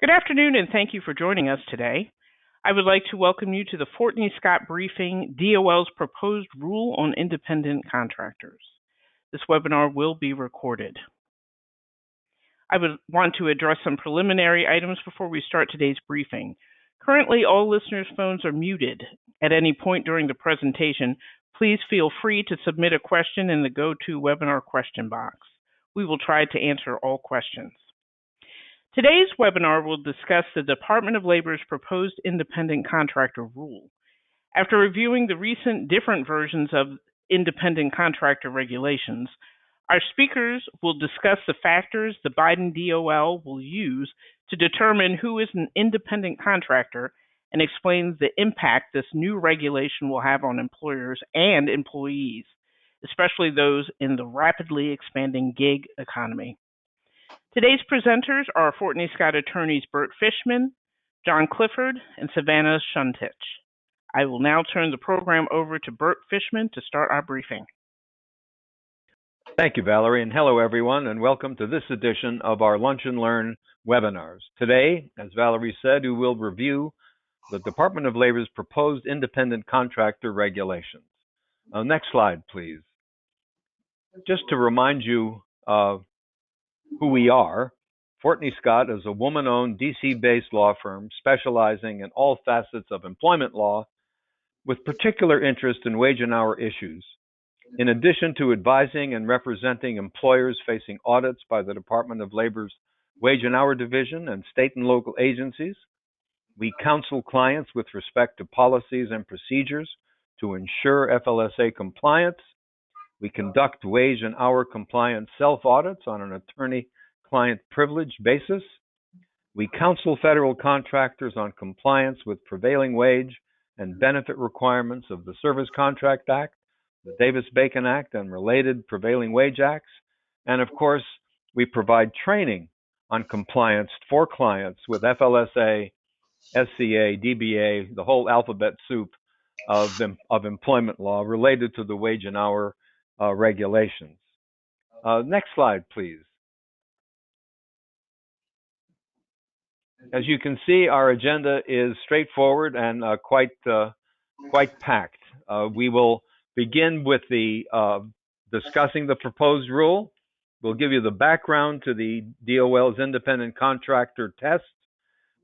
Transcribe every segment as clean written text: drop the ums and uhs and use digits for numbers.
Good afternoon, and thank you for joining us today. I would like to welcome you to the FortneyScott briefing, DOL's proposed rule on independent contractors. This webinar will be recorded. I would want to address some preliminary items before we start today's briefing. Currently, all listeners' phones are muted. At any point during the presentation, please feel free to submit a question in the GoToWebinar question box. We will try to answer all questions. Today's webinar will discuss the Department of Labor's proposed independent contractor rule. After reviewing the recent different versions of independent contractor regulations, our speakers will discuss the factors the Biden DOL will use to determine who is an independent contractor and explain the impact this new regulation will have on employers and employees, especially those in the rapidly expanding gig economy. Today's presenters are FortneyScott attorneys Bert Fishman, John Clifford, and Savannah Shuntich. I will now turn the program over to Bert Fishman to start our briefing. Thank you, Valerie, and hello, everyone, and welcome to this edition of our Lunch and Learn webinars. Today, as Valerie said, we will review the Department of Labor's proposed independent contractor regulations. Next slide, please. Just to remind you who we are, FortneyScott is a woman-owned DC-based law firm specializing in all facets of employment law with particular interest in wage and hour issues. In addition to advising and representing employers facing audits by the Department of Labor's Wage and Hour Division and state and local agencies, we counsel clients with respect to policies and procedures to ensure FLSA compliance. We conduct wage and hour compliance self-audits on an attorney-client privilege basis. We counsel federal contractors on compliance with prevailing wage and benefit requirements of the Service Contract Act, the Davis-Bacon Act, and related prevailing wage acts. And of course, we provide training on compliance for clients with FLSA, SCA, DBA, the whole alphabet soup of employment law related to the wage and hour regulations. Next slide, please. As you can see, our agenda is straightforward and quite packed. We will begin with the discussing the proposed rule. We'll give you the background to the DOL's independent contractor test.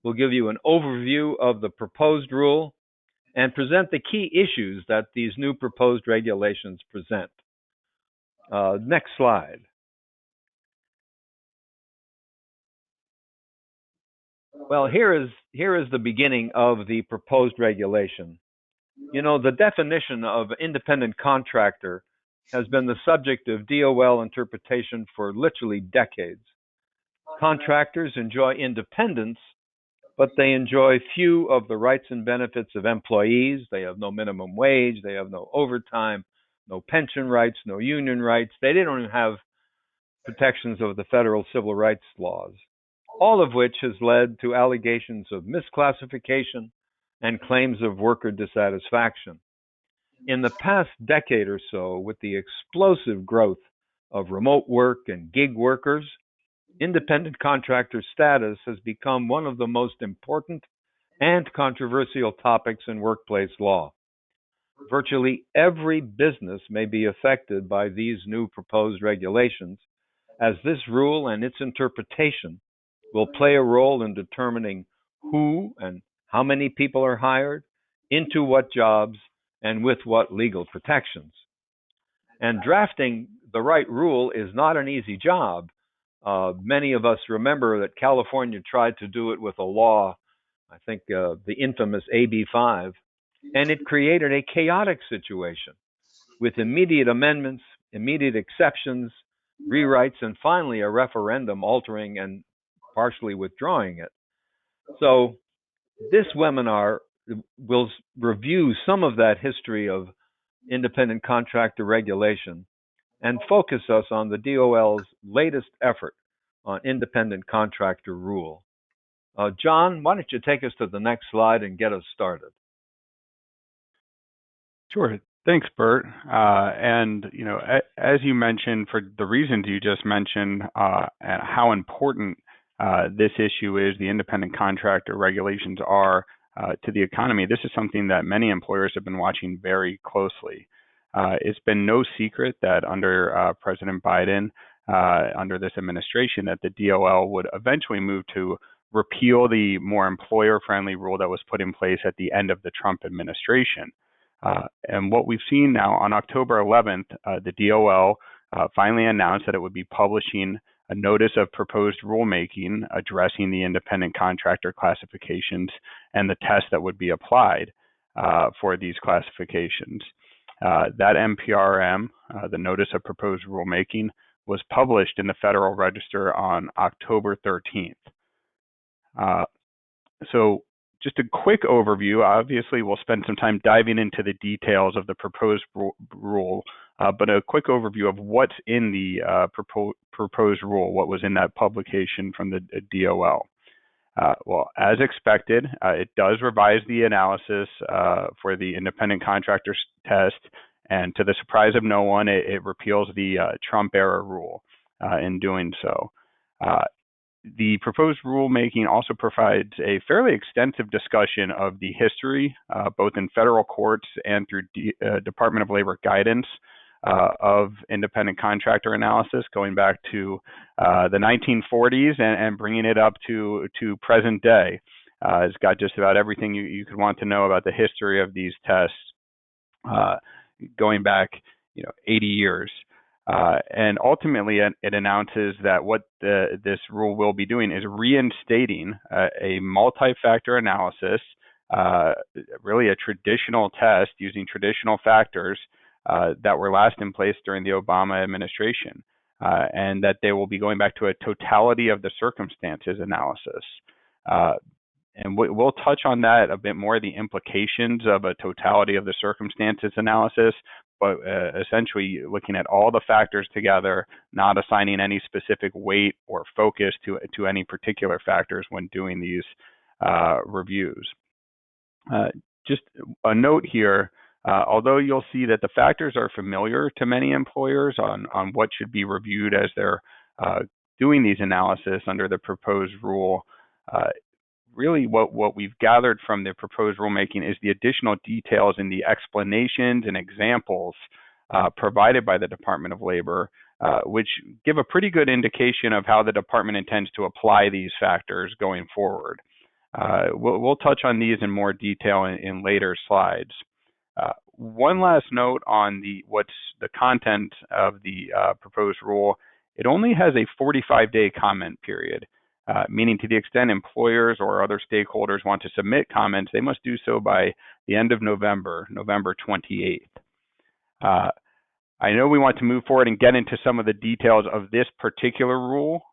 We'll give you an overview of the proposed rule and present the key issues that these new proposed regulations present. Next slide. Well, here is the beginning of the proposed regulation. You know, the definition of independent contractor has been the subject of DOL interpretation for literally decades. Contractors enjoy independence, but they enjoy few of the rights and benefits of employees. They have no minimum wage, they have no overtime, no pension rights, no union rights. They don't even have protections of the federal civil rights laws, all of which has led to allegations of misclassification and claims of worker dissatisfaction. In the past decade or so, with the explosive growth of remote work and gig workers, independent contractor status has become one of the most important and controversial topics in workplace law. Virtually every business may be affected by these new proposed regulations, as this rule and its interpretation will play a role in determining who and how many people are hired, into what jobs, and with what legal protections. And drafting the right rule is not an easy job. Many of us remember that California tried to do it with a law, I think the infamous AB 5, and it created a chaotic situation with immediate amendments, immediate exceptions, rewrites, and finally a referendum altering and partially withdrawing it. So this webinar will review some of that history of independent contractor regulation and focus us on the DOL's latest effort on independent contractor rule. John, why don't you take us to the next slide and get us started? Sure. Thanks, Bert. And, you know, as you mentioned, for the reasons you just mentioned, and how important this issue is the independent contractor regulations are to the economy. This is something that many employers have been watching very closely. It's been no secret that under President Biden, under this administration, that the DOL would eventually move to repeal the more employer-friendly rule that was put in place at the end of the Trump administration. And what we've seen now on October 11th, the DOL finally announced that it would be publishing a notice of proposed rulemaking addressing the independent contractor classifications and the tests that would be applied for these classifications. That NPRM, the notice of proposed rulemaking, was published in the Federal Register on October 13th. So just a quick overview. Obviously, we'll spend some time diving into the details of the proposed rule, but a quick overview of what's in the proposed rule, what was in that publication from the DOL. Well, as expected, it does revise the analysis for the independent contractors test, and to the surprise of no one, it repeals the Trump-era rule in doing so. The proposed rulemaking also provides a fairly extensive discussion of the history, both in federal courts and through Department of Labor guidance of independent contractor analysis, going back to the 1940s and bringing it up to present day. It's got just about everything you could want to know about the history of these tests, going back 80 years. And ultimately, it announces that what this rule will be doing is reinstating a multi-factor analysis, really a traditional test using traditional factors that were last in place during the Obama administration, and that they will be going back to a totality-of-the-circumstances analysis. And we'll touch on that a bit more, the implications of a totality-of-the-circumstances analysis, but essentially looking at all the factors together, not assigning any specific weight or focus to any particular factors when doing these reviews. Just a note here, although you'll see that the factors are familiar to many employers on what should be reviewed as they're doing these analysis under the proposed rule, really what we've gathered from the proposed rulemaking is the additional details in the explanations and examples provided by the Department of Labor, which give a pretty good indication of how the department intends to apply these factors going forward. We'll touch on these in more detail in later slides. One last note on what's the content of the proposed rule. It only has a 45-day comment period. Meaning to the extent employers or other stakeholders want to submit comments, they must do so by the end of November 28th. I know we want to move forward and get into some of the details of this particular rule,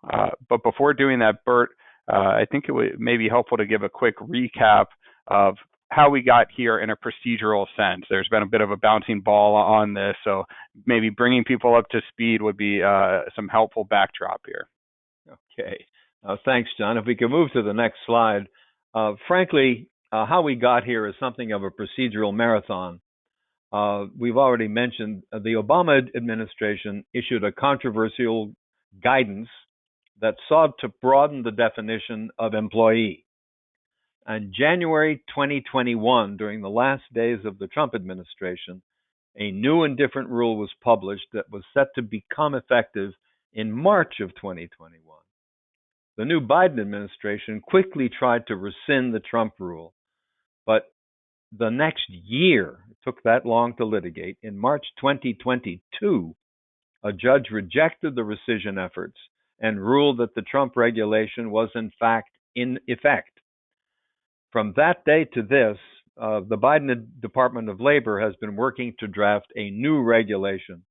but before doing that, Bert, I think it may be helpful to give a quick recap of how we got here in a procedural sense. There's been a bit of a bouncing ball on this, so maybe bringing people up to speed would be some helpful backdrop here. Okay. Thanks, John. If we can move to the next slide. Frankly, how we got here is something of a procedural marathon. We've already mentioned the Obama administration issued a controversial guidance that sought to broaden the definition of employee. In January 2021, during the last days of the Trump administration, a new and different rule was published that was set to become effective in March of 2021. The new Biden administration quickly tried to rescind the Trump rule, but the next year, it took that long to litigate, in March 2022, a judge rejected the rescission efforts and ruled that the Trump regulation was in fact in effect. From that day to this, the Biden Department of Labor has been working to draft a new regulation,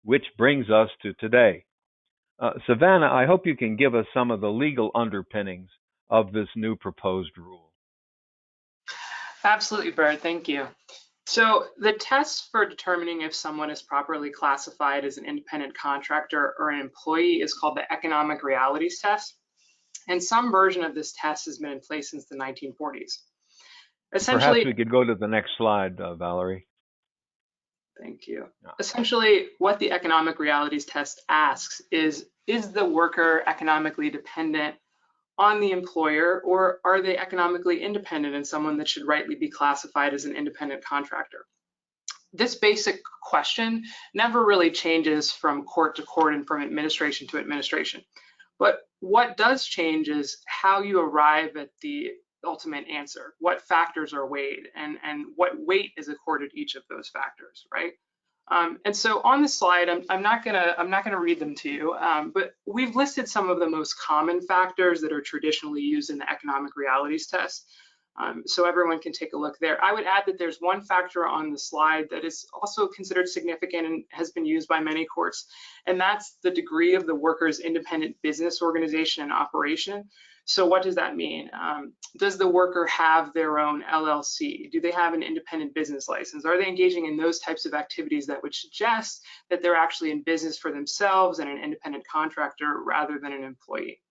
which brings us to today. Savannah, I hope you can give us some of the legal underpinnings of this new proposed rule. Absolutely, Bert. Thank you. So the test for determining if someone is properly classified as an independent contractor or an employee is called the economic realities test. And some version of this test has been in place since the 1940s. Perhaps we could go to the next slide, Valerie. Thank you. Essentially, what the economic realities test asks is the worker economically dependent on the employer, or are they economically independent and someone that should rightly be classified as an independent contractor? This basic question never really changes from court to court and from administration to administration. But what does change is how you arrive at the ultimate answer, what factors are weighed, and what weight is accorded each of those factors, right? And so on this slide, I'm not gonna read them to you, but we've listed some of the most common factors that are traditionally used in the economic realities test. So everyone can take a look there. I would add that there's one factor on the slide that is also considered significant and has been used by many courts, and that's the degree of the worker's independent business organization and operation. So what does that mean? Does the worker have their own LLC? Do they have an independent business license? Are they engaging in those types of activities that would suggest that they're actually in business for themselves and an independent contractor rather than an employee?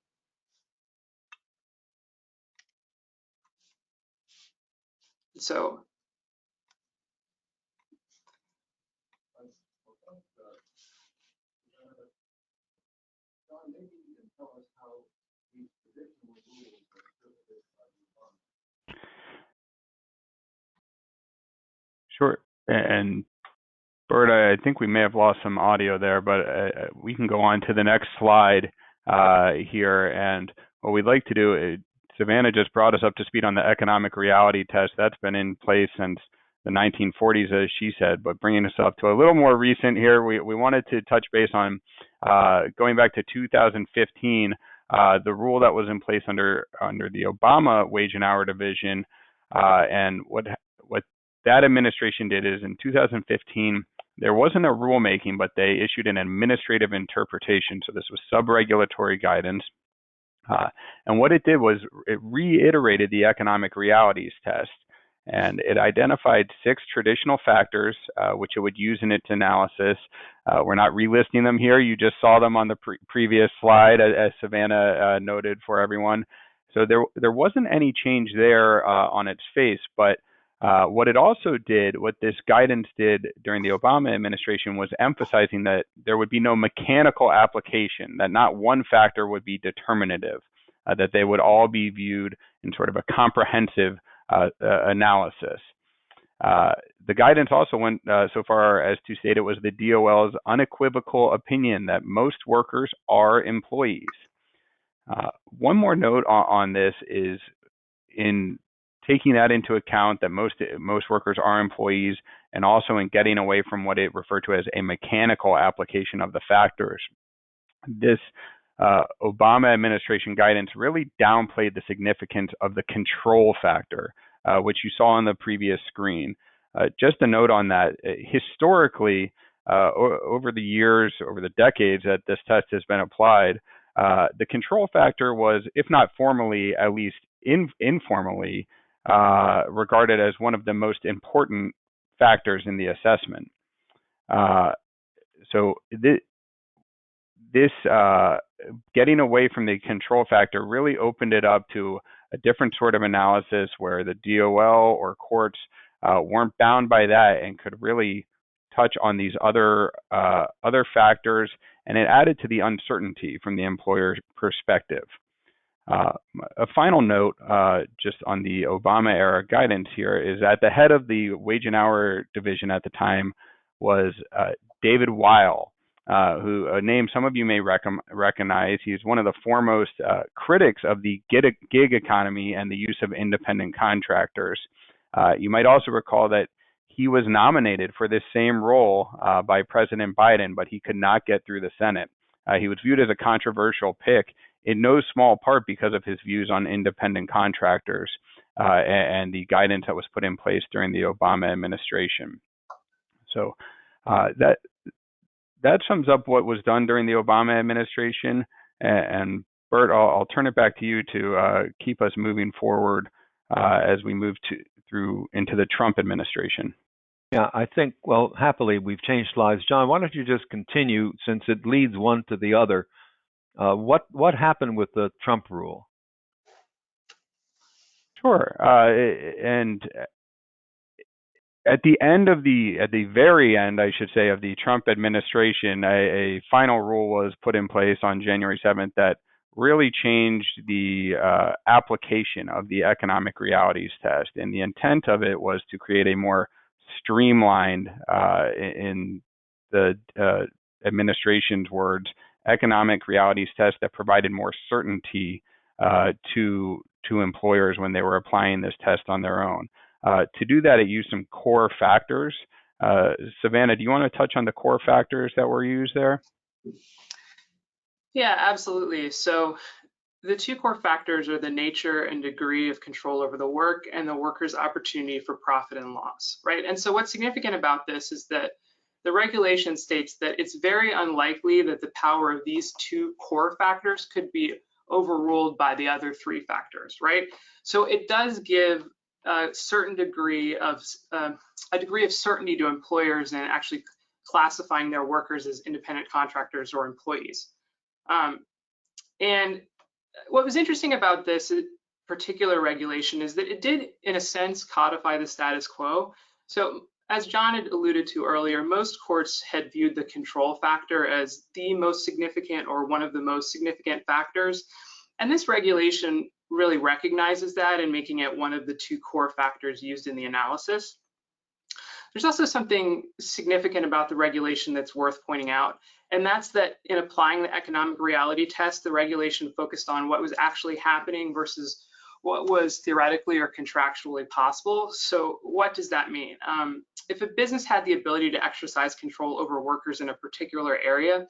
So Sure. And Bert, I think we may have lost some audio there, but we can go on to the next slide here. And what we'd like to do, Savannah just brought us up to speed on the economic reality test. That's been in place since the 1940s, as she said, but bringing us up to a little more recent here, we wanted to touch base on going back to 2015, the rule that was in place under the Obama wage and hour division, and what that administration did is in 2015, there wasn't a rulemaking, but they issued an administrative interpretation. So this was sub-regulatory guidance. And what it did was it reiterated the economic realities test. And it identified 6 traditional factors, which it would use in its analysis. We're not relisting them here. You just saw them on the previous slide, as Savannah noted for everyone. So there wasn't any change there on its face, but what it also did, what this guidance did during the Obama administration, was emphasizing that there would be no mechanical application, that not one factor would be determinative, that they would all be viewed in sort of a comprehensive analysis. The guidance also went so far as to state it was the DOL's unequivocal opinion that most workers are employees. One more note on this is in taking that into account, that most workers are employees, and also in getting away from what it referred to as a mechanical application of the factors. This Obama administration guidance really downplayed the significance of the control factor, which you saw on the previous screen. Just a note on that, historically, over the years, over the decades that this test has been applied, the control factor was, if not formally, at least informally, regarded as one of the most important factors in the assessment. So this getting away from the control factor really opened it up to a different sort of analysis where the DOL or courts weren't bound by that and could really touch on these other factors, and it added to the uncertainty from the employer's perspective. A final note, just on the Obama era guidance here, is at the head of the wage and hour division at the time was David Weil, who a name some of you may recognize. He's one of the foremost critics of the gig economy and the use of independent contractors. You might also recall that he was nominated for this same role by President Biden, but he could not get through the Senate. He was viewed as a controversial pick, in no small part because of his views on independent contractors and the guidance that was put in place during the Obama administration. So that sums up what was done during the Obama administration. And Bert, I'll turn it back to you to keep us moving forward as we move into the Trump administration. Yeah, I think, well, happily we've changed slides. John, why don't you just continue, since it leads one to the other. What happened with the Trump rule? Sure, and at the very end, I should say, of the Trump administration, a final rule was put in place on January 7th that really changed the application of the economic realities test. And the intent of it was to create a more streamlined, in the administration's words, economic realities test that provided more certainty to employers when they were applying this test on their own. To do that, it used some core factors. Savannah, do you want to touch on the core factors that were used there? Yeah, absolutely. So the two core factors are the nature and degree of control over the work and the worker's opportunity for profit and loss, right? And so what's significant about this is that the regulation states that it's very unlikely that the power of these two core factors could be overruled by the other three factors, right? So it does give a certain degree of certainty to employers in actually classifying their workers as independent contractors or employees. And what was interesting about this particular regulation is that it did, in a sense, codify the status quo. So as John had alluded to earlier, most courts had viewed the control factor as the most significant or one of the most significant factors. And this regulation really recognizes that and making it one of the two core factors used in the analysis. There's also something significant about the regulation that's worth pointing out, and that's that in applying the economic reality test, the regulation focused on what was actually happening versus what was theoretically or contractually possible. So what does that mean? If a business had the ability to exercise control over workers in a particular area,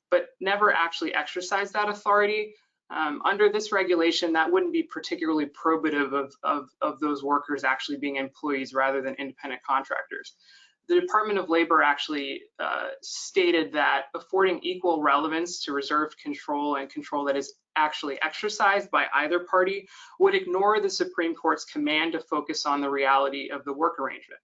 but never actually exercised that authority, under this regulation, that wouldn't be particularly probative of those workers actually being employees rather than independent contractors. The Department of Labor actually stated that affording equal relevance to reserved control and control that is actually exercised by either party would ignore the Supreme Court's command to focus on the reality of the work arrangement.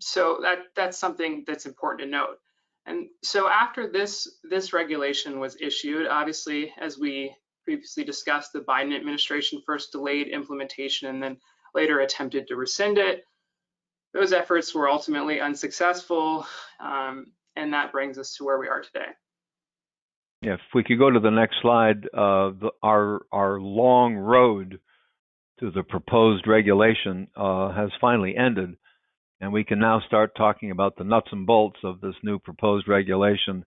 So that's something that's important to note. And so after this regulation was issued, obviously, as we previously discussed, the Biden administration first delayed implementation and then later attempted to rescind it. Those efforts were ultimately unsuccessful, and that brings us to where we are today. Yeah, if we could go to the next slide, our long road to the proposed regulation has finally ended. And we can now start talking about the nuts and bolts of this new proposed regulation.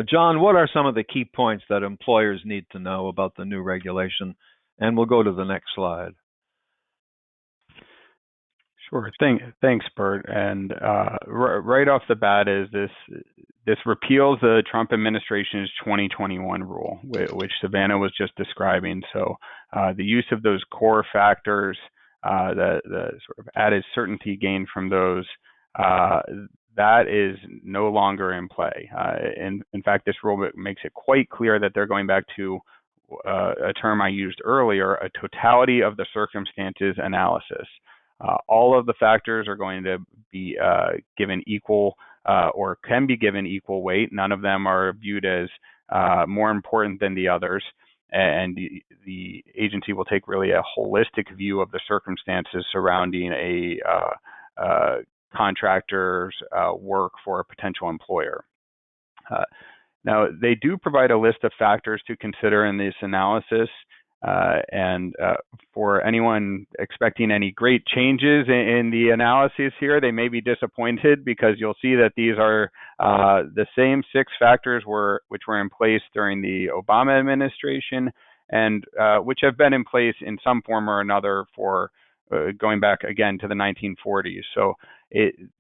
John, what are some of the key points that employers need to know about the new regulation? And we'll go to the next slide. Sure. Thanks, Bert. And right off the bat is this repeals the Trump administration's 2021 rule, which Savannah was just describing. So the use of those core factors, the sort of added certainty gained from those, that is no longer in play. In fact, this rule makes it quite clear that they're going back to a term I used earlier, a totality of the circumstances analysis. All of the factors are going to be given equal or can be given equal weight. None of them are viewed as more important than the others. And the agency will take really a holistic view of the circumstances surrounding a contractor's work for a potential employer. Now, they do provide a list of factors to consider in this analysis. And for anyone expecting any great changes in the analysis here, they may be disappointed because you'll see that these are the same 6 factors which were in place during the Obama administration and which have been in place in some form or another for going back again to the 1940s. So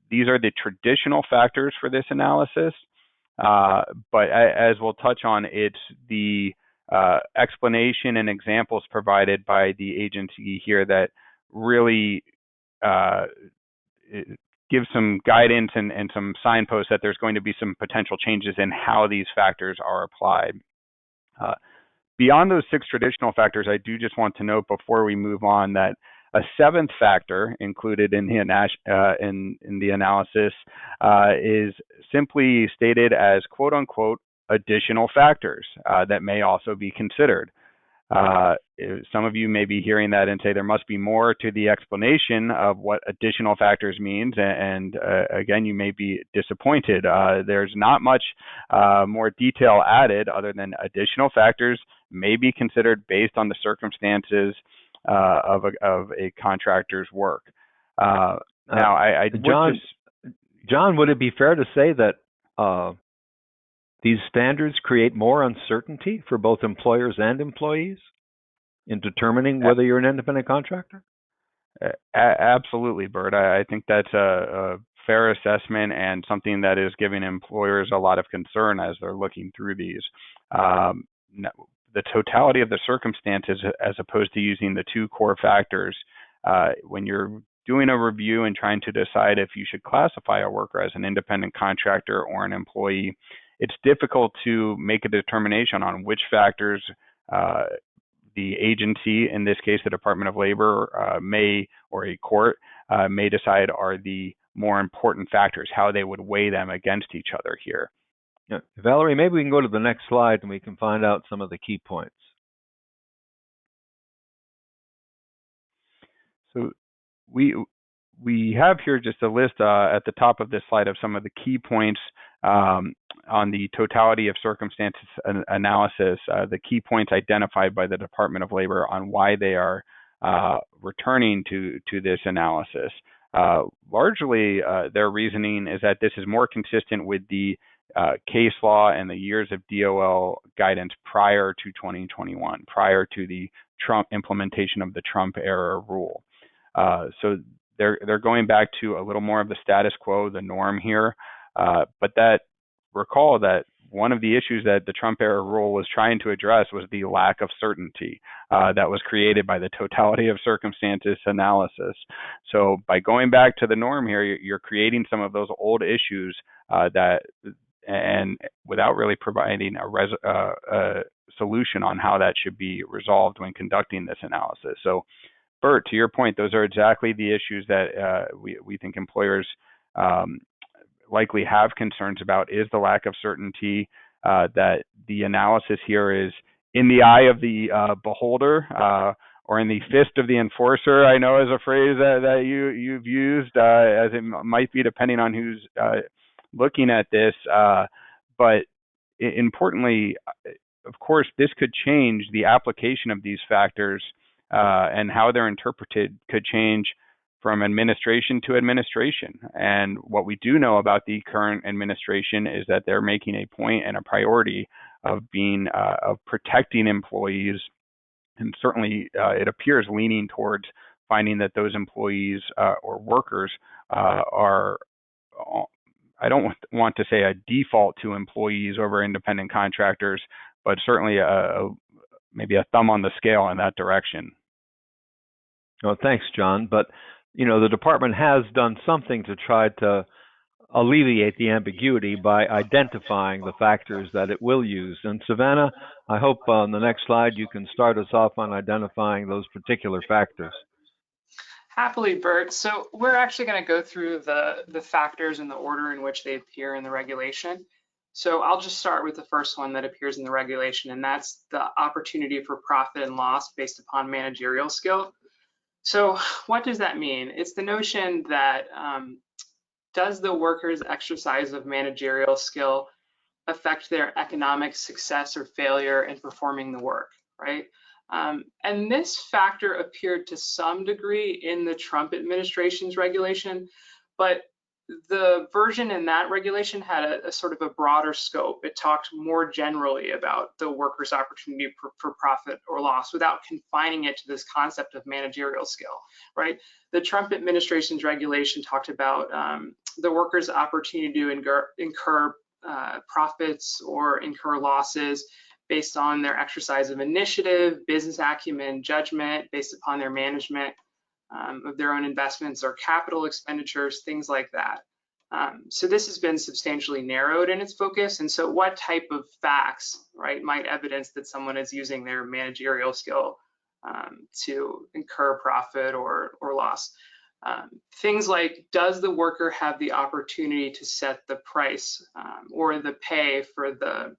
these are the traditional factors for this analysis. But as we'll touch on, it's the explanation and examples provided by the agency here that really give some guidance and some signposts that there's going to be some potential changes in how these factors are applied. Beyond those 6 traditional factors, I do just want to note before we move on that a 7th factor included in the analysis is simply stated as quote unquote additional factors that may also be considered. Some of you may be hearing that and say there must be more to the explanation of what additional factors means, and again, you may be disappointed. There's not much more detail added other than additional factors may be considered based on the circumstances of a contractor's work. Now, John, would it be fair to say that these standards create more uncertainty for both employers and employees in determining whether you're an independent contractor? Absolutely, Bert. I think that's a fair assessment and something that is giving employers a lot of concern as they're looking through these. The totality of the circumstances, as opposed to using the two core factors, when you're doing a review and trying to decide if you should classify a worker as an independent contractor or an employee, it's difficult to make a determination on which factors the agency, in this case the Department of Labor, may, or a court, may decide are the more important factors, how they would weigh them against each other here. Yeah. Valerie, maybe we can go to the next slide and we can find out some of the key points. So we have here just a list at the top of this slide of some of the key points on the totality of circumstances analysis, the key points identified by the Department of Labor on why they are returning to this analysis. Largely, their reasoning is that this is more consistent with the case law and the years of DOL guidance prior to 2021, prior to the implementation of the Trump era rule. So they're going back to a little more of the status quo, the norm here. But recall that one of the issues that the Trump era rule was trying to address was the lack of certainty that was created by the totality of circumstances analysis. So by going back to the norm here, you're creating some of those old issues and without really providing a solution on how that should be resolved when conducting this analysis. So Bert, to your point, those are exactly the issues that we think employers likely have concerns about, is the lack of certainty, that the analysis here is in the eye of the beholder, or in the fist of the enforcer, I know is a phrase that you've used, as it might be depending on who's looking at this. But importantly, of course, this could change the application of these factors, and how they're interpreted could change from administration to administration. And what we do know about the current administration is that they're making a point and a priority of protecting employees, and certainly it appears leaning towards finding that those employees or workers are, I don't want to say a default to employees over independent contractors, but certainly maybe a thumb on the scale in that direction. Well, thanks, John. But the department has done something to try to alleviate the ambiguity by identifying the factors that it will use. And Savannah, I hope on the next slide you can start us off on identifying those particular factors. Happily, Bert. So we're actually going to go through the factors in the order in which they appear in the regulation. So I'll just start with the first one that appears in the regulation, and that's the opportunity for profit and loss based upon managerial skill. So what does that mean? It's the notion that does the worker's exercise of managerial skill affect their economic success or failure in performing the work, right? And this factor appeared to some degree in the Trump administration's regulation, but the version in that regulation had a sort of a broader scope. It talked more generally about the worker's opportunity for profit or loss without confining it to this concept of managerial skill, right? The Trump administration's regulation talked about the worker's opportunity to incur profits or incur losses based on their exercise of initiative, business acumen, judgment, based upon their management of their own investments or capital expenditures, things like that. So this has been substantially narrowed in its focus. And so what type of facts, right, might evidence that someone is using their managerial skill to incur profit or loss? Things like, does the worker have the opportunity to set the price or the pay for the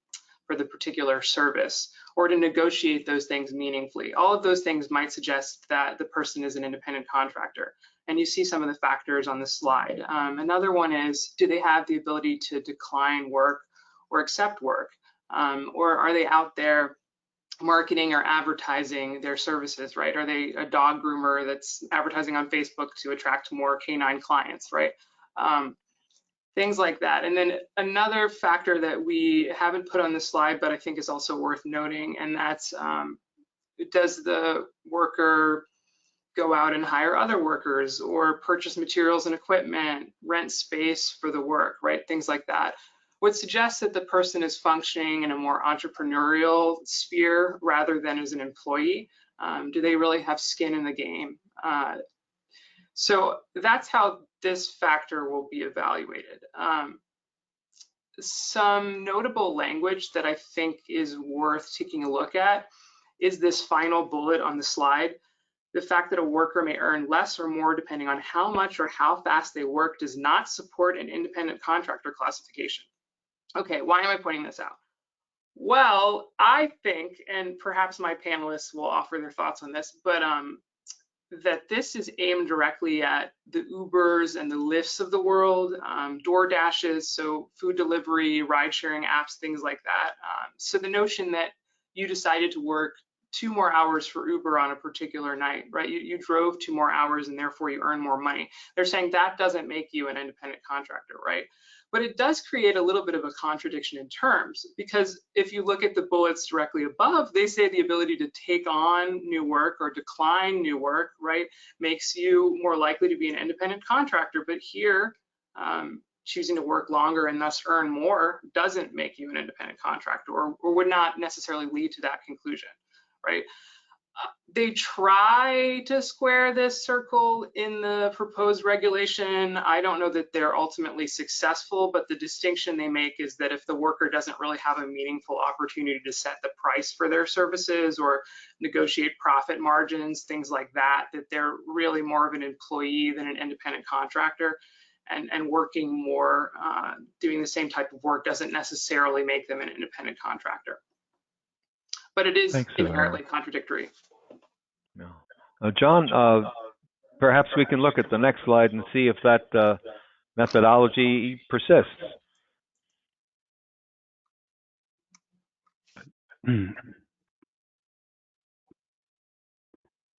for the particular service, or to negotiate those things meaningfully. All of those things might suggest that the person is an independent contractor. And you see some of the factors on the slide. Another one is, do they have the ability to decline work or accept work? Or are they out there marketing or advertising their services, right? Are they a dog groomer that's advertising on Facebook to attract more canine clients, right? Things like that. And then another factor that we haven't put on the slide, but I think is also worth noting, and that's, does the worker go out and hire other workers or purchase materials and equipment, rent space for the work, right? Things like that would suggest that the person is functioning in a more entrepreneurial sphere rather than as an employee. Do they really have skin in the game? So that's how this factor will be evaluated. Some notable language that I think is worth taking a look at is this final bullet on the slide. The fact that a worker may earn less or more depending on how much or how fast they work does not support an independent contractor classification. Okay, why am I pointing this out? Well, I think, and perhaps my panelists will offer their thoughts on this, but that this is aimed directly at the Ubers and the Lyfts of the world, DoorDashes, so food delivery, ride-sharing apps, things like that. So the notion that you decided to work 2 more hours for Uber on a particular night, right? You drove 2 more hours and therefore you earn more money. They're saying that doesn't make you an independent contractor, right? But it does create a little bit of a contradiction in terms, because if you look at the bullets directly above, they say the ability to take on new work or decline new work, right, makes you more likely to be an independent contractor. But here, choosing to work longer and thus earn more doesn't make you an independent contractor, or would not necessarily lead to that conclusion, right? They try to square this circle in the proposed regulation. I don't know that they're ultimately successful, but the distinction they make is that if the worker doesn't really have a meaningful opportunity to set the price for their services or negotiate profit margins, things like that, that they're really more of an employee than an independent contractor. And working more, doing the same type of work doesn't necessarily make them an independent contractor. But it is inherently contradictory. No. John, perhaps we can look at the next slide and see if that methodology persists.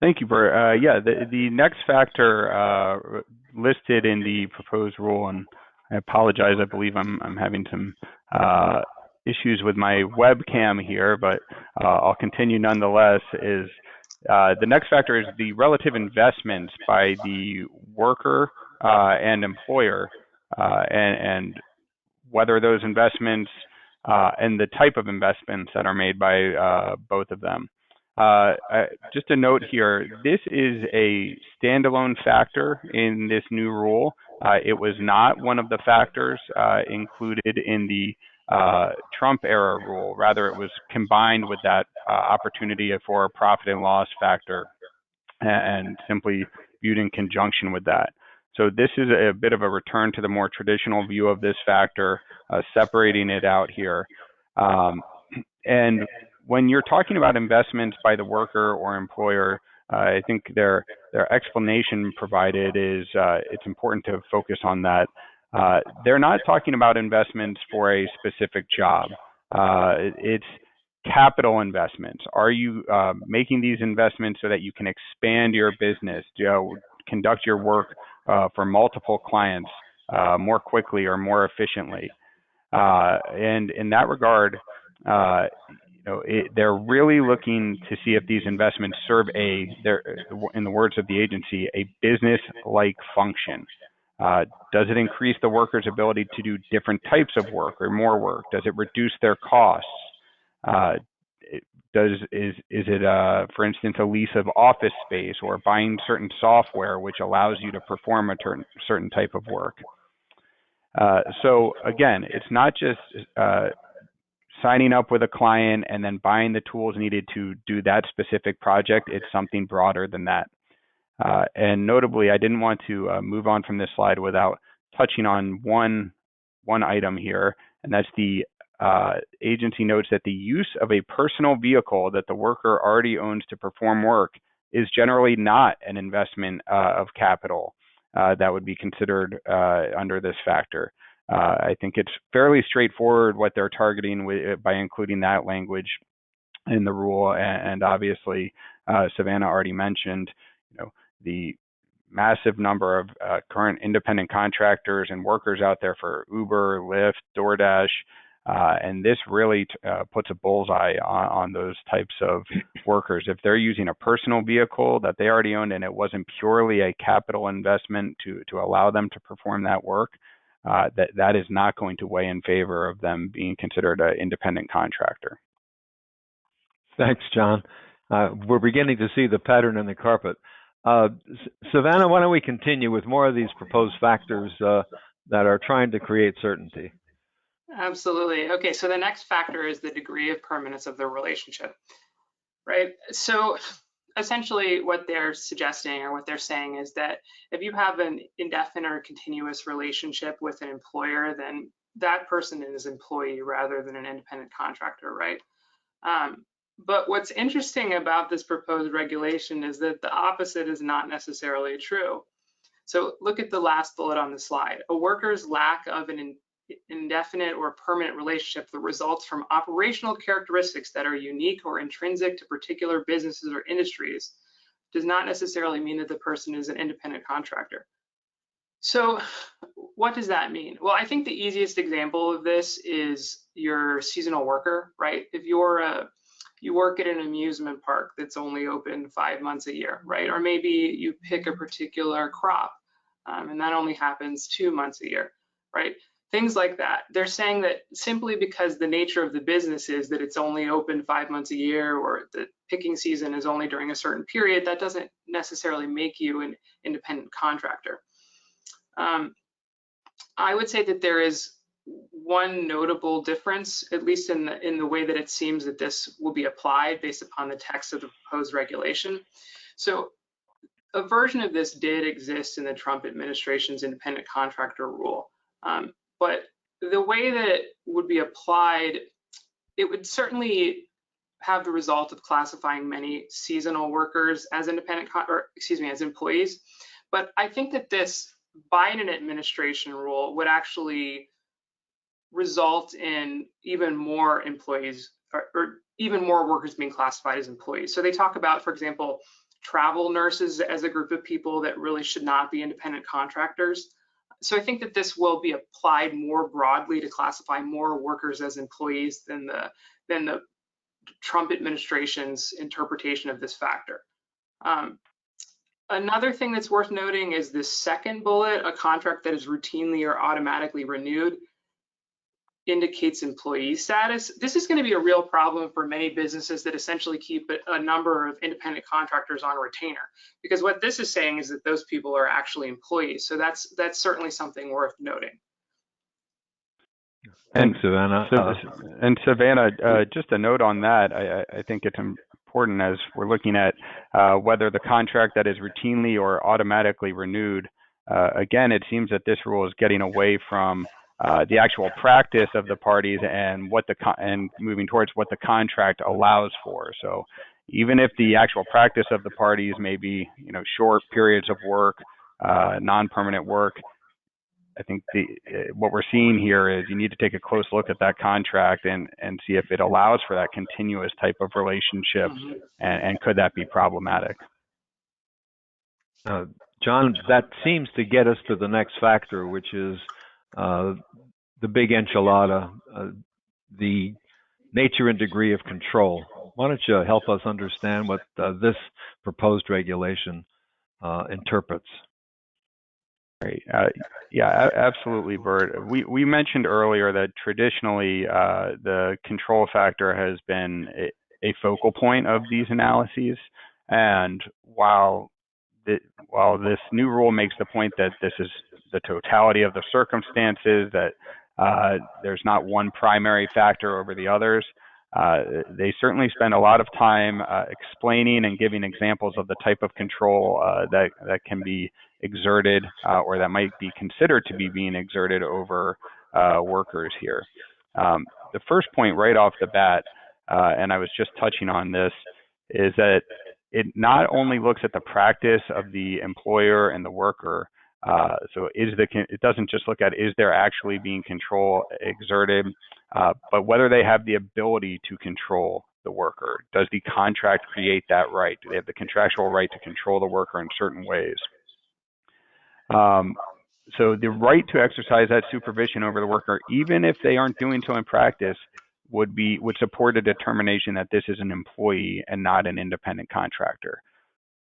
Thank you, Bert. Yeah, the next factor listed in the proposed rule, and I apologize, I believe I'm having some issues with my webcam here, but I'll continue nonetheless, is the next factor is the relative investments by the worker and employer, and whether those investments and the type of investments that are made by both of them. Just a note here, this is a standalone factor in this new rule. It was not one of the factors included in the Trump era rule. Rather, it was combined with that opportunity for a profit and loss factor and simply viewed in conjunction with that. So this is a bit of a return to the more traditional view of this factor, separating it out here. And when you're talking about investments by the worker or employer, I think their explanation provided is it's important to focus on that. They're not talking about investments for a specific job. It's capital investments. Are you making these investments so that you can expand your business, conduct your work for multiple clients more quickly or more efficiently? And in that regard, they're really looking to see if these investments serve in the words of the agency, a business-like function. Does it increase the worker's ability to do different types of work or more work? Does it reduce their costs? Is it, for instance, a lease of office space or buying certain software which allows you to perform a certain type of work? So again, it's not just signing up with a client and then buying the tools needed to do that specific project. It's something broader than that. And notably, I didn't want to move on from this slide without touching on one item here, and that's the agency notes that the use of a personal vehicle that the worker already owns to perform work is generally not an investment of capital that would be considered under this factor. I think it's fairly straightforward what they're targeting by including that language in the rule, and obviously Savannah already mentioned, the massive number of current independent contractors and workers out there for Uber, Lyft, DoorDash, and this really puts a bullseye on those types of workers. If they're using a personal vehicle that they already owned and it wasn't purely a capital investment to allow them to perform that work, that is not going to weigh in favor of them being considered an independent contractor. Thanks, John. We're beginning to see the pattern in the carpet. Savannah, why don't we continue with more of these proposed factors that are trying to create certainty? Absolutely. Okay, so the next factor is the degree of permanence of the relationship, right? So essentially what they're suggesting or what they're saying is that if you have an indefinite or continuous relationship with an employer, then that person is an employee rather than an independent contractor, right? But what's interesting about this proposed regulation is that the opposite is not necessarily true. So look at the last bullet on the slide. A worker's lack of an indefinite or permanent relationship that results from operational characteristics that are unique or intrinsic to particular businesses or industries does not necessarily mean that the person is an independent contractor. So what does that mean? Well, I think the easiest example of this is your seasonal worker, right? If you work at an amusement park that's only open 5 months a year, right? Or maybe you pick a particular crop and that only happens 2 months a year, right? Things like that. They're saying that simply because the nature of the business is that it's only open 5 months a year or the picking season is only during a certain period, that doesn't necessarily make you an independent contractor. I would say that there is one notable difference, at least in the way that it seems that this will be applied based upon the text of the proposed regulation. So a version of this did exist in the Trump administration's independent contractor rule. But the way that it would be applied, it would certainly have the result of classifying many seasonal workers as as employees. But I think that this Biden administration rule would actually result in even more employees or even more workers being classified as employees. So they talk about, for example, travel nurses as a group of people that really should not be independent contractors. So I think that this will be applied more broadly to classify more workers as employees than the Trump administration's interpretation of this factor. Another thing that's worth noting is this second bullet, a contract that is routinely or automatically renewed, indicates employee status. This is going to be a real problem for many businesses that essentially keep a number of independent contractors on retainer, because what this is saying is that those people are actually employees. So that's certainly something worth noting. Thanks, Savannah. And Savannah, just a note on that, I think it's important as we're looking at whether the contract that is routinely or automatically renewed, again, it seems that this rule is getting away from the actual practice of the parties and moving towards what the contract allows for. So even if the actual practice of the parties may be, short periods of work, non-permanent work, I think what we're seeing here is you need to take a close look at that contract and see if it allows for that continuous type of relationship, and could that be problematic? John, that seems to get us to the next factor, which is the big enchilada, the nature and degree of control. Why don't you help us understand what this proposed regulation interprets? Right. Yeah, absolutely, Bert. We mentioned earlier that traditionally the control factor has been a focal point of these analyses, and while this new rule makes the point that this is the totality of the circumstances, that there's not one primary factor over the others, they certainly spend a lot of time explaining and giving examples of the type of control that can be exerted or that might be considered to be being exerted over workers here. The first point right off the bat, and I was just touching on this, is that it not only looks at the practice of the employer and the worker, so it doesn't just look at is there actually being control exerted, but whether they have the ability to control the worker. Does the contract create that right? Do they have the contractual right to control the worker in certain ways? So the right to exercise that supervision over the worker, even if they aren't doing so in practice, would support a determination that this is an employee and not an independent contractor.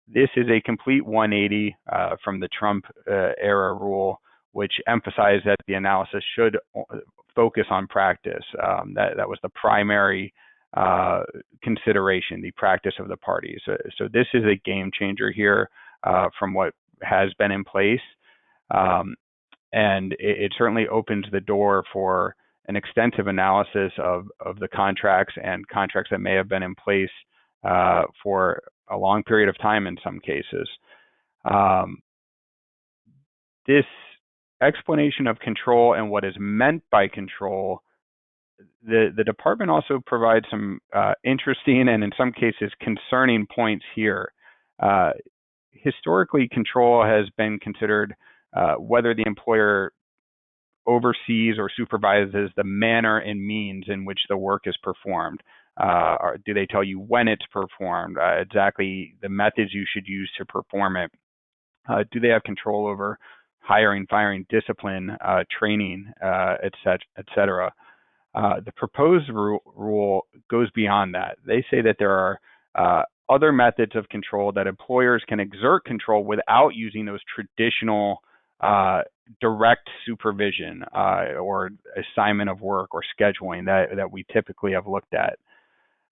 This is a complete 180 from the Trump era rule, which emphasized that the analysis should focus on practice. That was the primary consideration, the practice of the parties. So this is a game changer here from what has been in place. And it certainly opens the door for an extensive analysis of the contracts and contracts that may have been in place for a long period of time in some cases. This explanation of control and what is meant by control, the department also provides some interesting and in some cases concerning points here. Historically, control has been considered whether the employer oversees or supervises the manner and means in which the work is performed. Or do they tell you when it's performed, exactly the methods you should use to perform it? Do they have control over hiring, firing, discipline, training, et cetera? The proposed rule goes beyond that. They say that there are other methods of control that employers can exert control without using those traditional direct supervision or assignment of work or scheduling that we typically have looked at.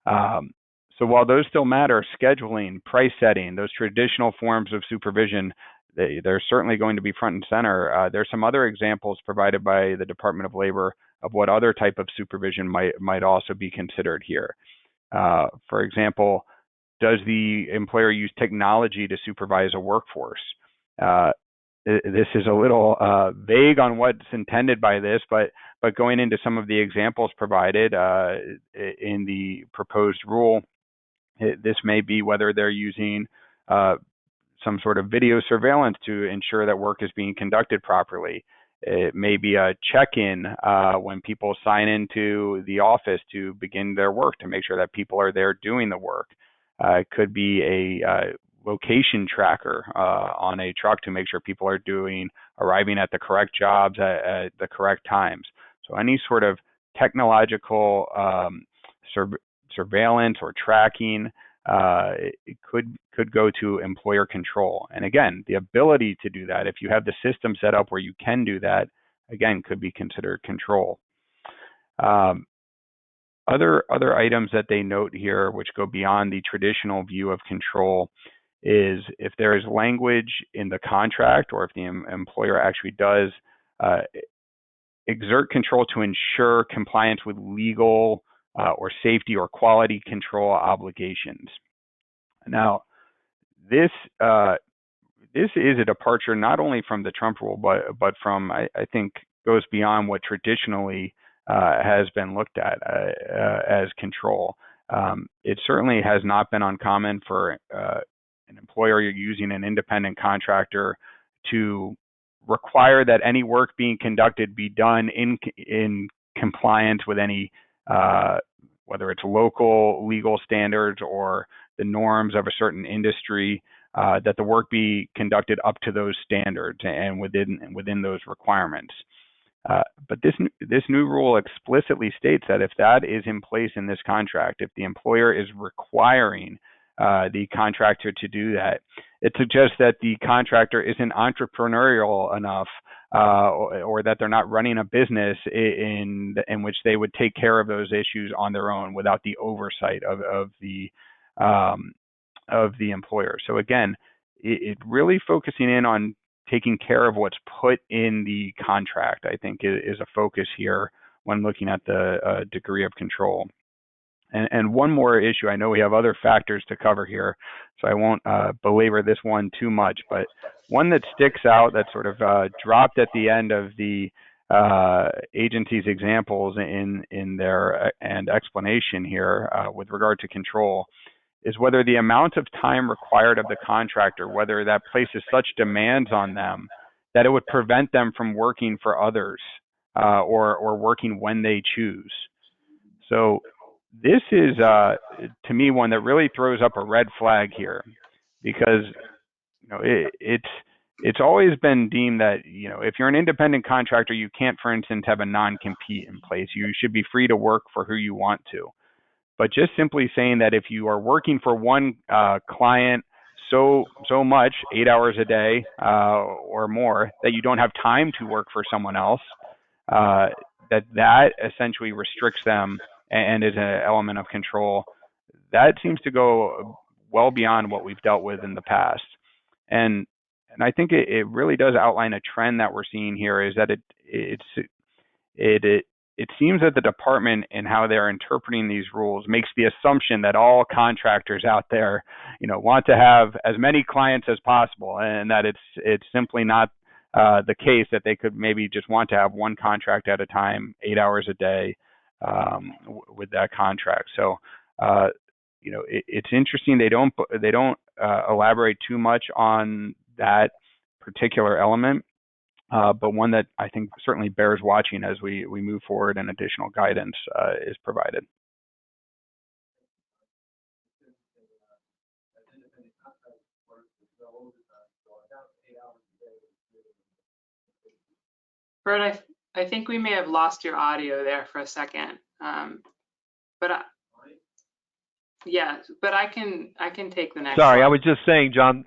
So while those still matter, scheduling, price setting, those traditional forms of supervision, they're certainly going to be front and center. There's some other examples provided by the Department of Labor of what other type of supervision might also be considered here. For example, does the employer use technology to supervise a workforce? This is a little vague on what's intended by this, but going into some of the examples provided in the proposed rule, this may be whether they're using some sort of video surveillance to ensure that work is being conducted properly. It may be a check-in when people sign into the office to begin their work to make sure that people are there doing the work. It could be a location tracker on a truck to make sure people are arriving at the correct jobs at the correct times. So any sort of technological surveillance or tracking it could go to employer control. And again, the ability to do that, if you have the system set up where you can do that, again, could be considered control. Other items that they note here, which go beyond the traditional view of control, is if there is language in the contract or if the employer actually does exert control to ensure compliance with legal or safety or quality control obligations. Now, this is a departure not only from the Trump rule, but from, I think, goes beyond what traditionally has been looked at as control. It certainly has not been uncommon for an employer using an independent contractor to require that any work being conducted be done in compliance with any, whether it's local legal standards or the norms of a certain industry, that the work be conducted up to those standards and within those requirements. But this new rule explicitly states that if that is in place in this contract, if the employer is requiring the contractor to do that, it suggests that the contractor isn't entrepreneurial enough or that they're not running a business in which they would take care of those issues on their own without the oversight of the employer. So again, it really focusing in on taking care of what's put in the contract, I think, is a focus here when looking at the degree of control. And one more issue, I know we have other factors to cover here, so I won't belabor this one too much, but one that sticks out that sort of dropped at the end of the agency's examples in their and explanation here with regard to control is whether the amount of time required of the contractor, whether that places such demands on them that it would prevent them from working for others or working when they choose. So this is, to me, one that really throws up a red flag here, because it's always been deemed that if you're an independent contractor, you can't, for instance, have a non-compete in place. You should be free to work for who you want to. But just simply saying that if you are working for one client so much, 8 hours a day or more, that you don't have time to work for someone else, that essentially restricts them and is an element of control. That seems to go well beyond what we've dealt with in the past. And I think it really does outline a trend that we're seeing here, is that it seems that the department and how they're interpreting these rules makes the assumption that all contractors out there, want to have as many clients as possible, and that it's simply not the case, that they could maybe just want to have one contract at a time, 8 hours a day with that contract. So, it's interesting they don't elaborate too much on that particular element. But one that I think certainly bears watching as we move forward and additional guidance is provided. Bert, I think we may have lost your audio there for a second. But I can take the next Sorry, slide. I was just saying, John,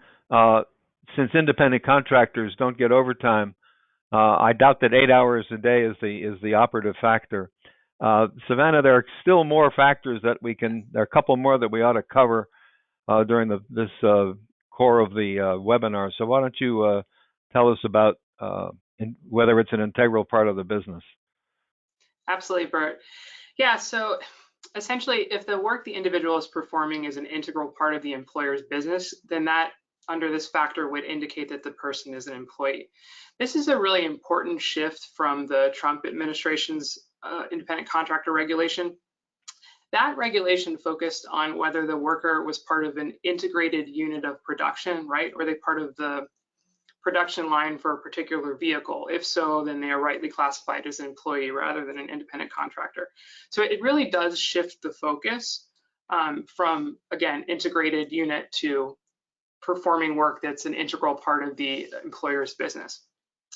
since independent contractors don't get overtime, I doubt that 8 hours a day is the operative factor. Savannah, there are still more factors that there are a couple more that we ought to cover during this core of the webinar. So why don't you tell us about whether it's an integral part of the business? Absolutely, Bert. Yeah, so essentially, if the work the individual is performing is an integral part of the employer's business, then that under this factor would indicate that the person is an employee. This is a really important shift from the Trump administration's independent contractor regulation. That regulation focused on whether the worker was part of an integrated unit of production, right? Or they part of the production line for a particular vehicle. If so, then they are rightly classified as an employee rather than an independent contractor. So it really does shift the focus from, again, integrated unit to performing work that's an integral part of the employer's business.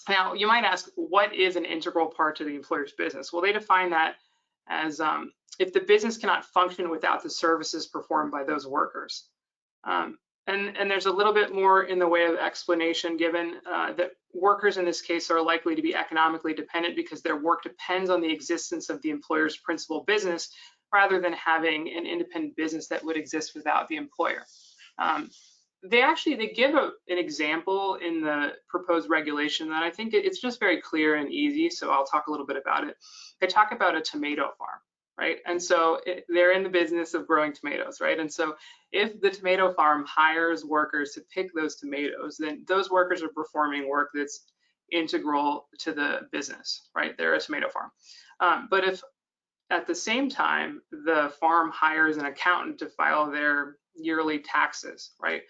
Now, you might ask, what is an integral part to the employer's business? Well, they define that as if the business cannot function without the services performed by those workers. And there's a little bit more in the way of explanation given that workers in this case are likely to be economically dependent because their work depends on the existence of the employer's principal business rather than having an independent business that would exist without the employer. They give an example in the proposed regulation that I think it's just very clear and easy, so I'll talk a little bit about it. They talk about a tomato farm, right? And so they're in the business of growing tomatoes, right? And so if the tomato farm hires workers to pick those tomatoes, then those workers are performing work that's integral to the business, right? They're a tomato farm. But if at the same time, the farm hires an accountant to file their yearly taxes, right?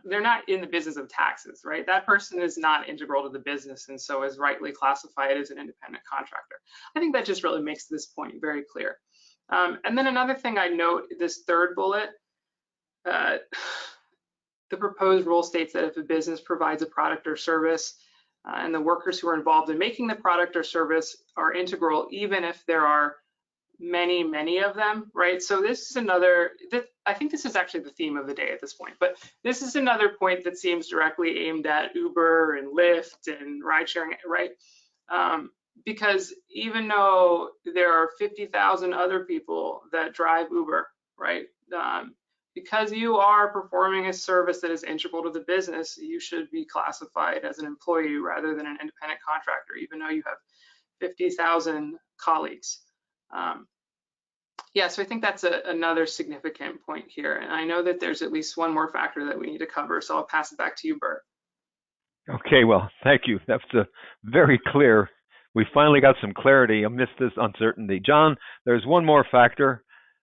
They're not in the business of taxes, right? That person is not integral to the business and so is rightly classified as an independent contractor. I think that just really makes this point very clear. And then another thing I note, this third bullet, the proposed rule states that if a business provides a product or service and the workers who are involved in making the product or service are integral, even if there are many of them, right? So this is I think this is actually the theme of the day at this point, but this is another point that seems directly aimed at Uber and Lyft and ride sharing, right? Because even though there are 50,000 other people that drive Uber, right? Because you are performing a service that is integral to the business, you should be classified as an employee rather than an independent contractor, even though you have 50,000 colleagues. So I think that's another significant point here. And I know that there's at least one more factor that we need to cover, so I'll pass it back to you, Bert. Okay, well, thank you. That's a very clear we finally got some clarity amidst this uncertainty. John, there's one more factor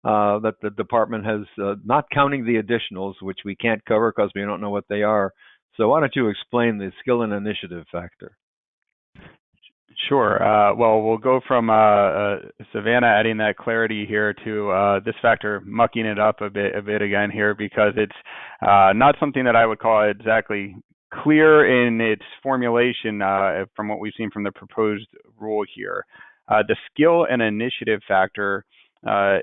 that the department has, not counting the additionals, which we can't cover because we don't know what they are. So why don't you explain the skill and initiative factor? Sure. Well, we'll go from Savannah adding that clarity here to this factor mucking it up a bit again here, because it's not something that I would call exactly clear in its formulation from what we've seen from the proposed rule here. The skill and initiative factor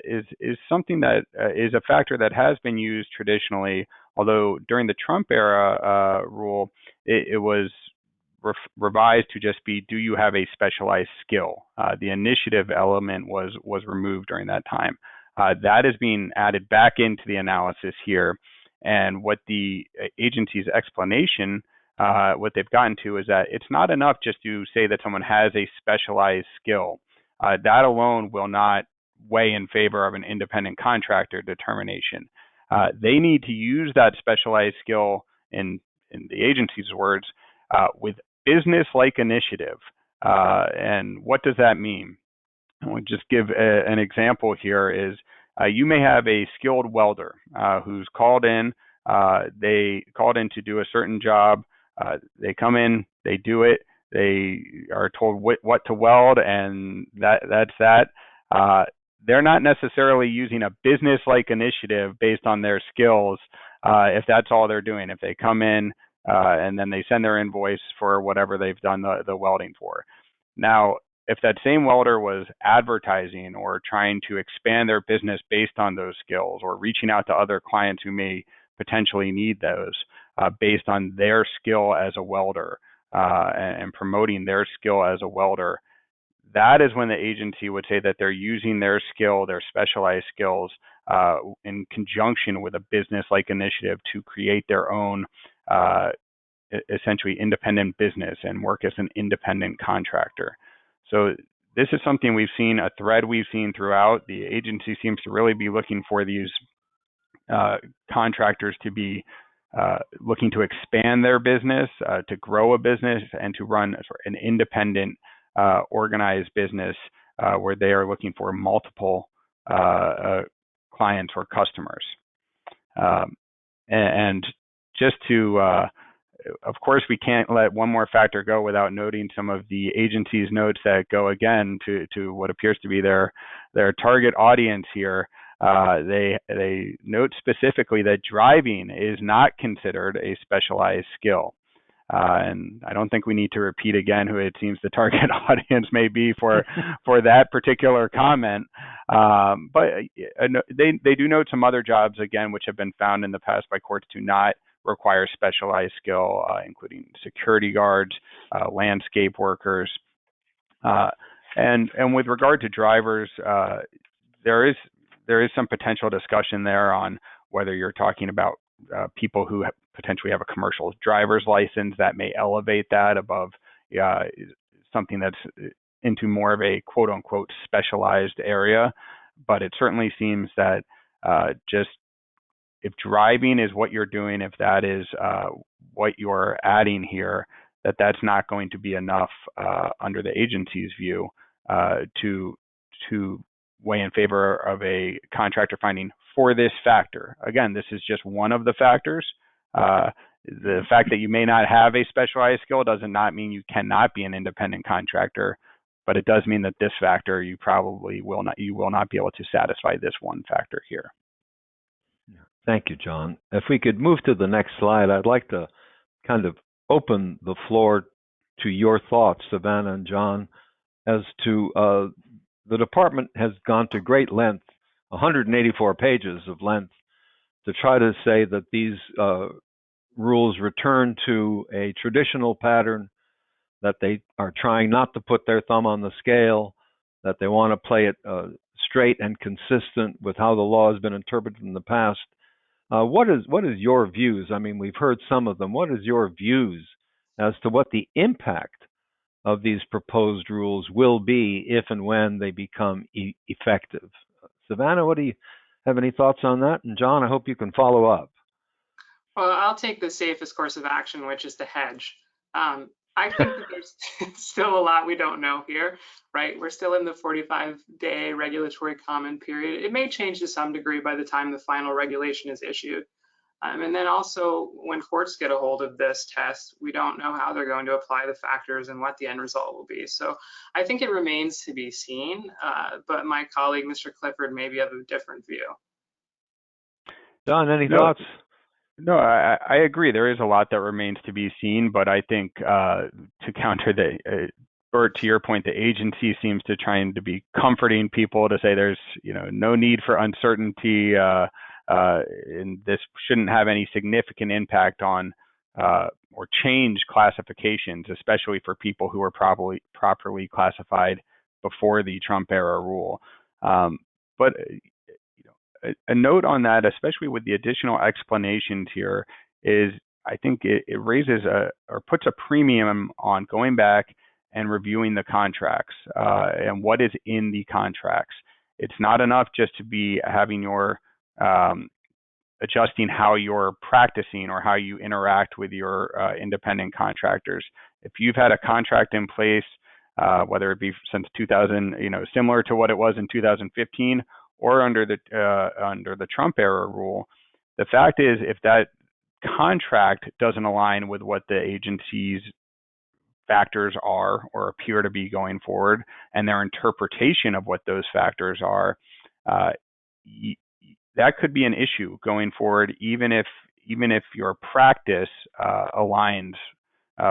is something that is a factor that has been used traditionally, although during the Trump era rule, it was revised to just be, do you have a specialized skill? The initiative element was removed during that time. That is being added back into the analysis here. And what the agency's explanation, what they've gotten to, is that it's not enough just to say that someone has a specialized skill. That alone will not weigh in favor of an independent contractor determination. They need to use that specialized skill, in the agency's words, with business-like initiative. And what does that mean? I'll just give an example here is, you may have a skilled welder who's called in. They called in to do a certain job. They come in, they do it. They are told what to weld, and that's that. They're not necessarily using a business-like initiative based on their skills if that's all they're doing. If they come in and then they send their invoice for whatever they've done the welding for. Now, if that same welder was advertising or trying to expand their business based on those skills, or reaching out to other clients who may potentially need those based on their skill as a welder and promoting their skill as a welder, that is when the agency would say that they're using their skill, their specialized skills, in conjunction with a business-like initiative to create their own essentially independent business and work as an independent contractor. So this is something we've seen, a thread we've seen throughout. The agency seems to really be looking for these contractors to be looking to expand their business, to grow a business, and to run an independent, organized business where they are looking for multiple clients or customers. And just to, of course, we can't let one more factor go without noting some of the agency's notes that go again to what appears to be their target audience here. They note specifically that driving is not considered a specialized skill. And I don't think we need to repeat again who it seems the target audience may be for that particular comment. But they do note some other jobs, again, which have been found in the past by courts to not require specialized skill, including security guards, landscape workers. And with regard to drivers, there is some potential discussion there on whether you're talking about people who potentially have a commercial driver's license that may elevate that above something that's into more of a quote unquote specialized area. But it certainly seems that just if driving is what you're doing, if that is what you're adding here, that's not going to be enough under the agency's view to weigh in favor of a contractor finding for this factor. Again, this is just one of the factors. The fact that you may not have a specialized skill does not mean you cannot be an independent contractor, but it does mean that this factor you will not be able to satisfy this one factor here. Thank you, John. If we could move to the next slide, I'd like to kind of open the floor to your thoughts, Savannah and John, as to the department has gone to great length, 184 pages of length, to try to say that these rules return to a traditional pattern, that they are trying not to put their thumb on the scale, that they want to play it straight and consistent with how the law has been interpreted in the past. What is your views? I mean, we've heard some of them. What is your views as to what the impact of these proposed rules will be if and when they become effective? Savannah, what do you have any thoughts on that? And John, I hope you can follow up. Well, I'll take the safest course of action, which is to hedge. I think that there's still a lot we don't know here, right? We're still in the 45-day regulatory comment period. It may change to some degree by the time the final regulation is issued. And then also, when courts get a hold of this test, we don't know how they're going to apply the factors and what the end result will be. So I think it remains to be seen, but my colleague, Mr. Clifford, maybe have a different view. Don, any thoughts? No, I agree. There is a lot that remains to be seen, but I think to counter the Bert, to your point, the agency seems to trying to be comforting people to say there's no need for uncertainty, and this shouldn't have any significant impact on or change classifications, especially for people who are properly classified before the Trump era rule. But a note on that, especially with the additional explanations here, is I think it raises or puts a premium on going back and reviewing the contracts and what is in the contracts. It's not enough just to be having your adjusting how you're practicing or how you interact with your independent contractors. If you've had a contract in place, whether it be since 2000, similar to what it was in 2015, or under the Trump era rule, the fact is, if that contract doesn't align with what the agency's factors are or appear to be going forward, and their interpretation of what those factors are, that could be an issue going forward, even if your practice aligns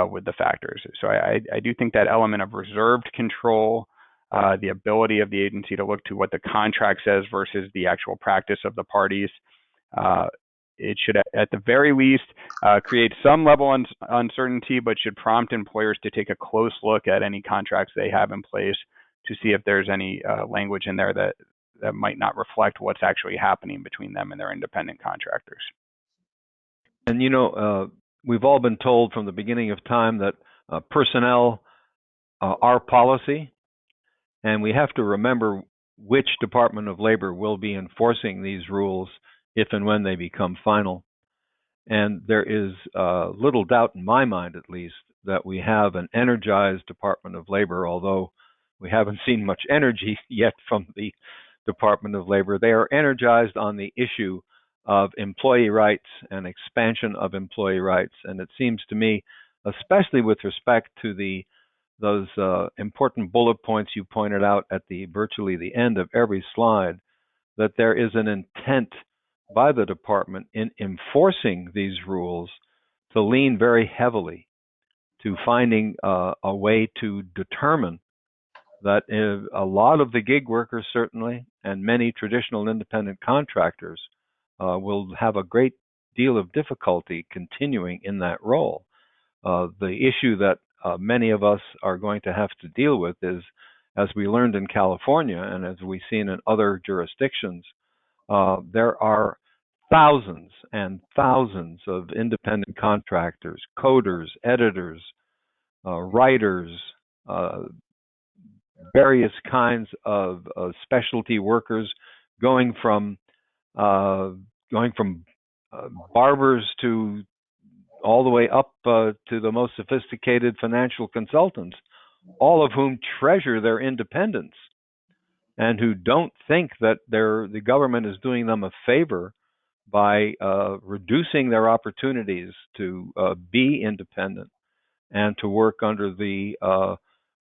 with the factors. So I do think that element of reserved control, the ability of the agency to look to what the contract says versus the actual practice of the parties, it should, at the very least, create some level of uncertainty, but should prompt employers to take a close look at any contracts they have in place to see if there's any language in there that might not reflect what's actually happening between them and their independent contractors. And we've all been told from the beginning of time that personnel are policy, and we have to remember which Department of Labor will be enforcing these rules if and when they become final. And there is little doubt in my mind, at least, that we have an energized Department of Labor, although we haven't seen much energy yet from the Department of Labor. They are energized on the issue of employee rights and expansion of employee rights. And it seems to me, especially with respect to those important bullet points you pointed out at virtually the end of every slide, that there is an intent by the department in enforcing these rules to lean very heavily to finding a way to determine that a lot of the gig workers, certainly, and many traditional independent contractors will have a great deal of difficulty continuing in that role. The issue that many of us are going to have to deal with is, as we learned in California and as we've seen in other jurisdictions, there are thousands and thousands of independent contractors, coders, editors, writers, various kinds of specialty workers, going from barbers to all the way up to the most sophisticated financial consultants, all of whom treasure their independence and who don't think that the government is doing them a favor by reducing their opportunities to be independent and to work under the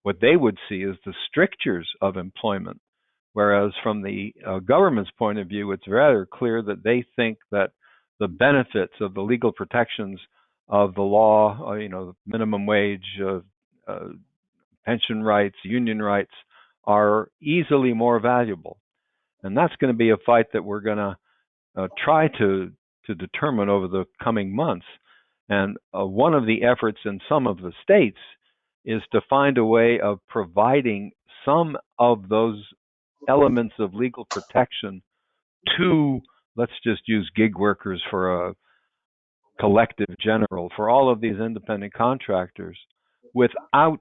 what they would see as the strictures of employment. Whereas from the government's point of view, it's rather clear that they think that the benefits of the legal protections of the law, minimum wage, pension rights, union rights, are easily more valuable. And that's going to be a fight that we're going to try to determine over the coming months. And one of the efforts in some of the states is to find a way of providing some of those elements of legal protection to, let's just use gig workers for a collective general, for all of these independent contractors, without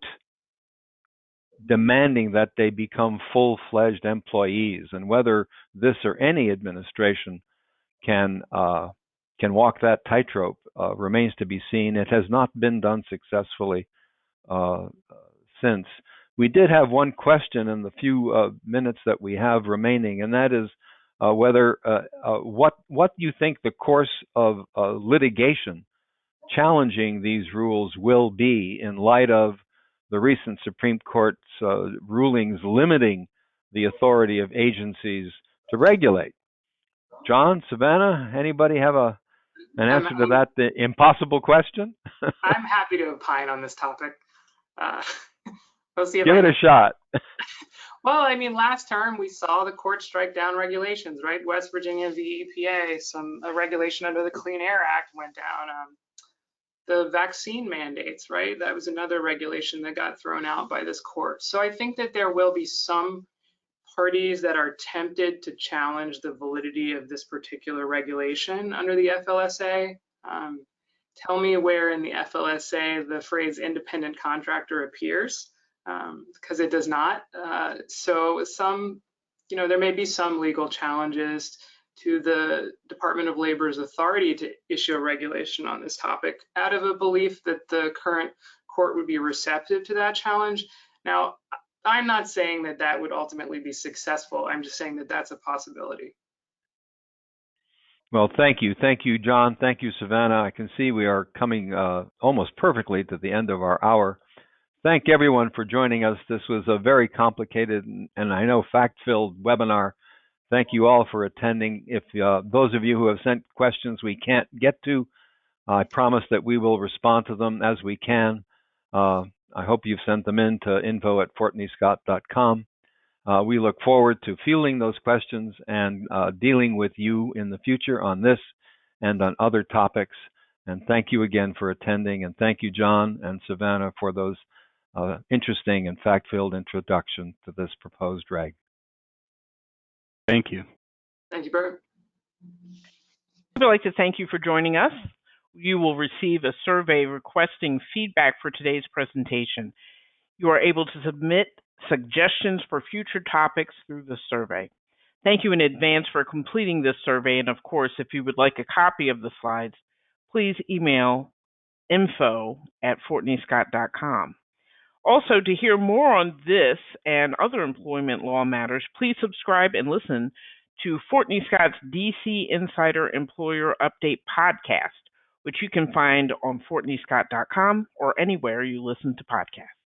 demanding that they become full-fledged employees. And whether this or any administration can walk that tightrope remains to be seen. It has not been done successfully since. We did have one question in the few minutes that we have remaining, and that is whether what you think the course of litigation challenging these rules will be in light of the recent Supreme Court's rulings limiting the authority of agencies to regulate. John, Savannah, anybody have an answer to that impossible question? I'm happy to opine on this topic. We'll see if Give it a shot. Well, I mean, last term we saw the court strike down regulations, right? West Virginia v. EPA, a regulation under the Clean Air Act went down. The vaccine mandates, right? That was another regulation that got thrown out by this court. So I think that there will be some parties that are tempted to challenge the validity of this particular regulation under the FLSA. Tell me where in the FLSA the phrase independent contractor appears, because it does not. So there may be some legal challenges to the Department of Labor's authority to issue a regulation on this topic out of a belief that the current court would be receptive to that challenge. Now, I'm not saying that that would ultimately be successful. I'm just saying that that's a possibility. Well, thank you. Thank you, John. Thank you, Savannah. I can see we are coming almost perfectly to the end of our hour. Thank everyone for joining us. This was a very complicated and I know fact-filled webinar. Thank you all for attending. If those of you who have sent questions we can't get to, I promise that we will respond to them as we can. I hope you've sent them in to info@FortneyScott.com. We look forward to fielding those questions and dealing with you in the future on this and on other topics. And thank you again for attending. And thank you, John and Savannah, for those interesting and fact-filled introduction to this proposed reg. Thank you. Thank you, Bert. I would like to thank you for joining us. You will receive a survey requesting feedback for today's presentation. You are able to submit suggestions for future topics through the survey. Thank you in advance for completing this survey, and of course, if you would like a copy of the slides, please email info@FortneyScott.com. Also, to hear more on this and other employment law matters, please subscribe and listen to FortneyScott's DC Insider Employer Update podcast, which you can find on FortneyScott.com or anywhere you listen to podcasts.